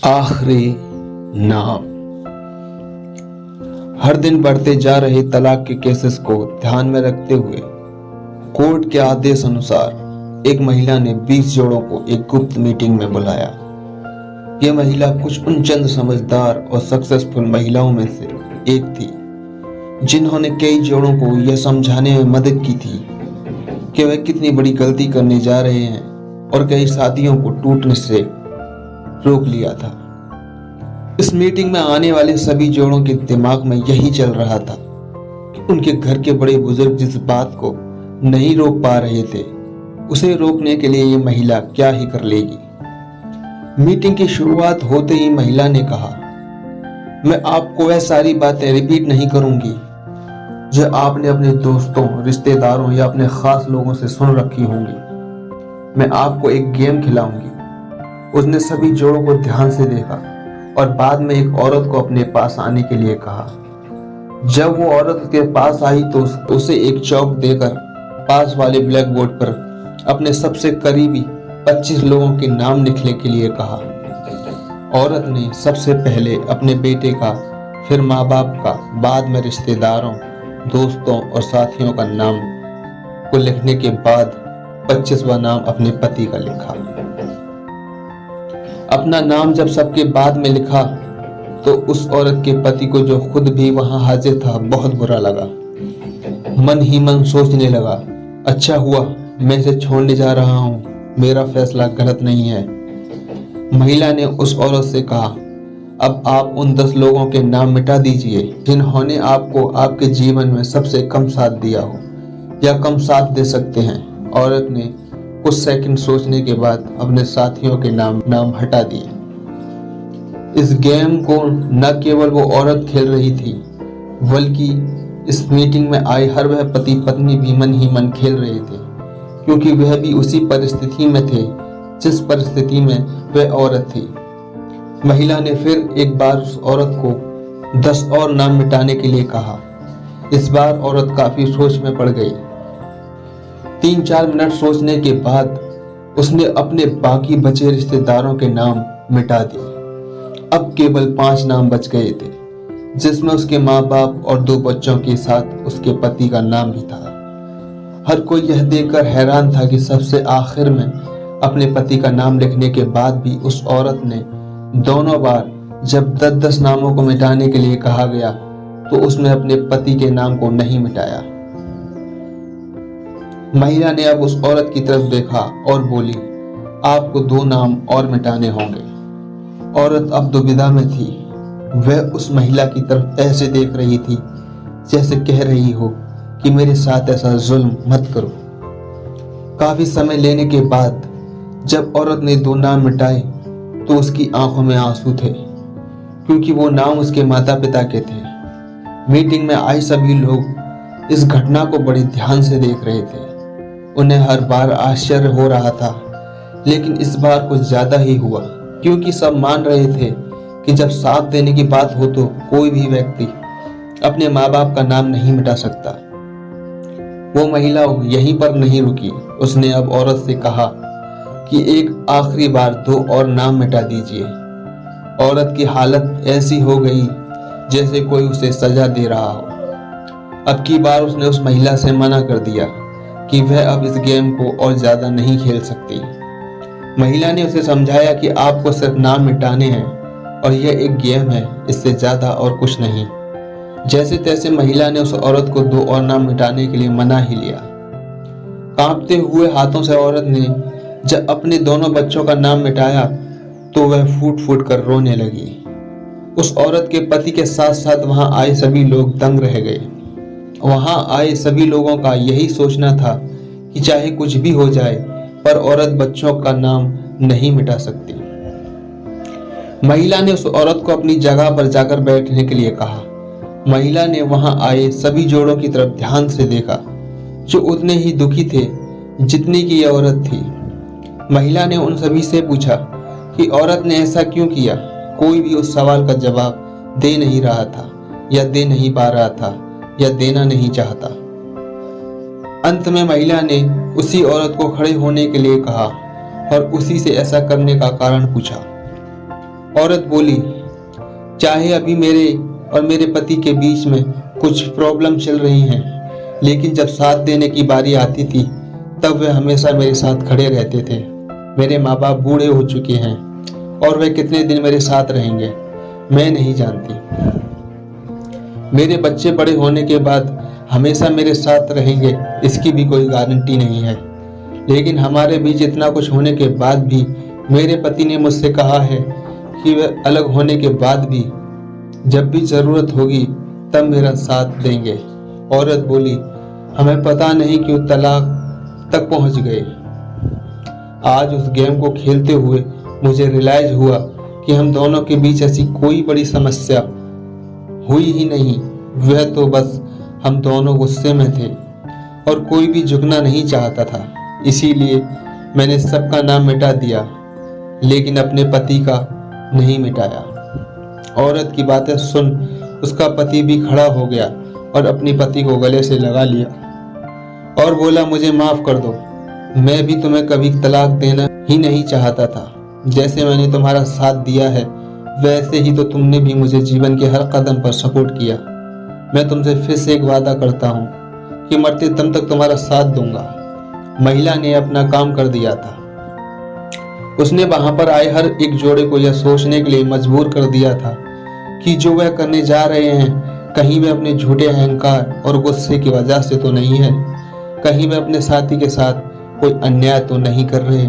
आखिरी नाम। हर दिन बढ़ते जा रहे तलाक के केसेस को ध्यान में रखते हुए कोर्ट के आदेश अनुसार एक महिला ने 20 जोड़ों को एक गुप्त मीटिंग में बुलाया। यह महिला कुछ उन चंद समझदार और सक्सेसफुल महिलाओं में से एक थी जिन्होंने कई जोड़ों को यह समझाने में मदद की थी कि वह कितनी बड़ी गलती करने जा रहे हैं और कई शादियों को टूटने से रोक लिया था। इस मीटिंग में आने वाले सभी जोड़ों के दिमाग में यही चल रहा था कि उनके घर के बड़े बुजुर्ग जिस बात को नहीं रोक पा रहे थे उसे रोकने के लिए ये महिला क्या ही कर लेगी। मीटिंग की शुरुआत होते ही महिला ने कहा, मैं आपको वह सारी बातें रिपीट नहीं करूंगी जो आपने अपने दोस्तों, रिश्तेदारों या अपने खास लोगों से सुन रखी होंगी। मैं आपको एक गेम खिलाऊंगी। उसने सभी जोड़ों को ध्यान से देखा और बाद में एक औरत को अपने पास आने के लिए कहा। जब वो औरत उसके पास आई तो उसे एक चौक देकर पास वाले ब्लैक बोर्ड पर अपने सबसे करीबी 25 लोगों के नाम लिखने के लिए कहा। औरत ने सबसे पहले अपने बेटे का, फिर माँ बाप का, बाद में रिश्तेदारों, दोस्तों और साथियों का नाम को लिखने के बाद 25वां नाम अपने पति का लिखा। अपना नाम जब सबके बाद में लिखा तो उस औरत के पति को, जो खुद भी वहां हाजिर था, बहुत बुरा लगा। मन ही मन सोचने लगा, अच्छा हुआ मैं इसे छोड़ने जा रहा हूं, मेरा फैसला गलत नहीं है। महिला ने उस औरत से कहा, अब आप उन 10 लोगों के नाम मिटा दीजिए जिन्होंने आपको आपके जीवन में सबसे कम साथ दिया हो या कम साथ दे सकते हैं। औरत ने कुछ सेकंड सोचने के बाद अपने साथियों के नाम हटा दिए। इस गेम को न केवल वो औरत खेल रही थी बल्कि इस मीटिंग में आए हर वह पति पत्नी भी मन ही मन खेल रहे थे, क्योंकि वह भी उसी परिस्थिति में थे जिस परिस्थिति में वह औरत थी। महिला ने फिर एक बार उस औरत को 10 और नाम मिटाने के लिए कहा। इस बार औरत काफी सोच में पड़ गई। 3-4 मिनट सोचने के बाद उसने अपने बाकी बचे रिश्तेदारों के नाम मिटा दिए। अब केवल 5 नाम बच गए थे, जिसमें उसके माँ बाप और 2 बच्चों के साथ उसके पति का नाम भी था। हर कोई यह देखकर हैरान था कि सबसे आखिर में अपने पति का नाम लिखने के बाद भी उस औरत ने दोनों बार जब 10-10 नामों को मिटाने के लिए कहा गया तो उसने अपने पति के नाम को नहीं मिटाया। महिला ने अब उस औरत की तरफ देखा और बोली, आपको 2 नाम और मिटाने होंगे। औरत अब दुविधा में थी। वह उस महिला की तरफ ऐसे देख रही थी जैसे कह रही हो कि मेरे साथ ऐसा जुल्म मत करो। काफी समय लेने के बाद जब औरत ने 2 नाम मिटाए तो उसकी आंखों में आंसू थे, क्योंकि वो नाम उसके माता पिता के थे। मीटिंग में आए सभी लोग इस घटना को बड़े ध्यान से देख रहे थे। उन्हें हर बार आश्चर्य हो रहा था, लेकिन इस बार कुछ ज्यादा ही हुआ, क्योंकि सब मान रहे थे कि जब साथ देने की बात हो तो कोई भी व्यक्ति अपने माँ बाप का नाम नहीं मिटा सकता। वो महिला यहीं पर नहीं रुकी। उसने अब औरत से कहा कि एक आखिरी बार 2 और नाम मिटा दीजिए। औरत की हालत ऐसी हो गई जैसे कोई उसे सजा दे रहा हो। अब की बार उसने उस महिला से मना कर दिया कि वह अब इस गेम को और ज्यादा नहीं खेल सकती। महिला ने उसे समझाया कि आपको सिर्फ नाम मिटाने हैं और यह एक गेम है, इससे ज्यादा और कुछ नहीं। जैसे तैसे महिला ने उस औरत को 2 और नाम मिटाने के लिए मना ही लिया। कांपते हुए हाथों से औरत ने जब अपने दोनों बच्चों का नाम मिटाया तो वह फूट फूट कर रोने लगी। उस औरत के पति के साथ साथ वहां आए सभी लोग दंग रह गए। वहां आए सभी लोगों का यही सोचना था कि चाहे कुछ भी हो जाए पर औरत बच्चों का नाम नहीं मिटा सकती। महिला ने उस औरत को अपनी जगह पर जाकर बैठने के लिए कहा। महिला ने वहां आए सभी जोड़ों की तरफ ध्यान से देखा, जो उतने ही दुखी थे जितनी की यह औरत थी। महिला ने उन सभी से पूछा कि औरत ने ऐसा क्यों किया। कोई भी उस सवाल का जवाब दे नहीं रहा था, या दे नहीं पा रहा था, या देना नहीं चाहता। अंत में महिला ने उसी औरत को खड़े होने के लिए कहा और उसी से ऐसा करने का कारण पूछा। औरत बोली, चाहे अभी मेरे और मेरे पति के बीच में कुछ प्रॉब्लम चल रही हैं, लेकिन जब साथ देने की बारी आती थी तब वे हमेशा मेरे साथ खड़े रहते थे। मेरे माँ बाप बूढ़े हो चुके हैं और वे कितने दिन मेरे साथ रहेंगे मैं नहीं जानती। मेरे बच्चे बड़े होने के बाद हमेशा मेरे साथ रहेंगे इसकी भी कोई गारंटी नहीं है। लेकिन हमारे बीच इतना कुछ होने के बाद भी मेरे पति ने मुझसे कहा है कि वे अलग होने के बाद भी जब भी जरूरत होगी तब मेरा साथ देंगे। औरत बोली, हमें पता नहीं क्यों तलाक तक पहुंच गए। आज उस गेम को खेलते हुए मुझे रियलाइज हुआ कि हम दोनों के बीच ऐसी कोई बड़ी समस्या हुई ही नहीं। वह तो बस हम दोनों गुस्से में थे और कोई भी झुकना नहीं चाहता था। इसीलिए मैंने सबका नाम मिटा दिया, लेकिन अपने पति का नहीं मिटाया। औरत की बातें सुन उसका पति भी खड़ा हो गया और अपनी पति को गले से लगा लिया और बोला, मुझे माफ कर दो, मैं भी तुम्हें कभी तलाक देना ही नहीं चाहता था। जैसे मैंने तुम्हारा साथ दिया है वैसे ही तो तुमने भी मुझे जीवन के हर कदम पर सपोर्ट किया। मैं तुमसे फिर से एक वादा करता हूँ कि मरते दम तक तुम्हारा साथ दूंगा। महिला ने अपना काम कर दिया था। उसने वहां पर आए हर एक जोड़े को यह सोचने के लिए मजबूर कर दिया था कि जो वह करने जा रहे हैं कहीं वे अपने झूठे अहंकार और गुस्से की वजह से तो नहीं है, कहीं वे अपने साथी के साथ कोई अन्याय तो नहीं कर रहे।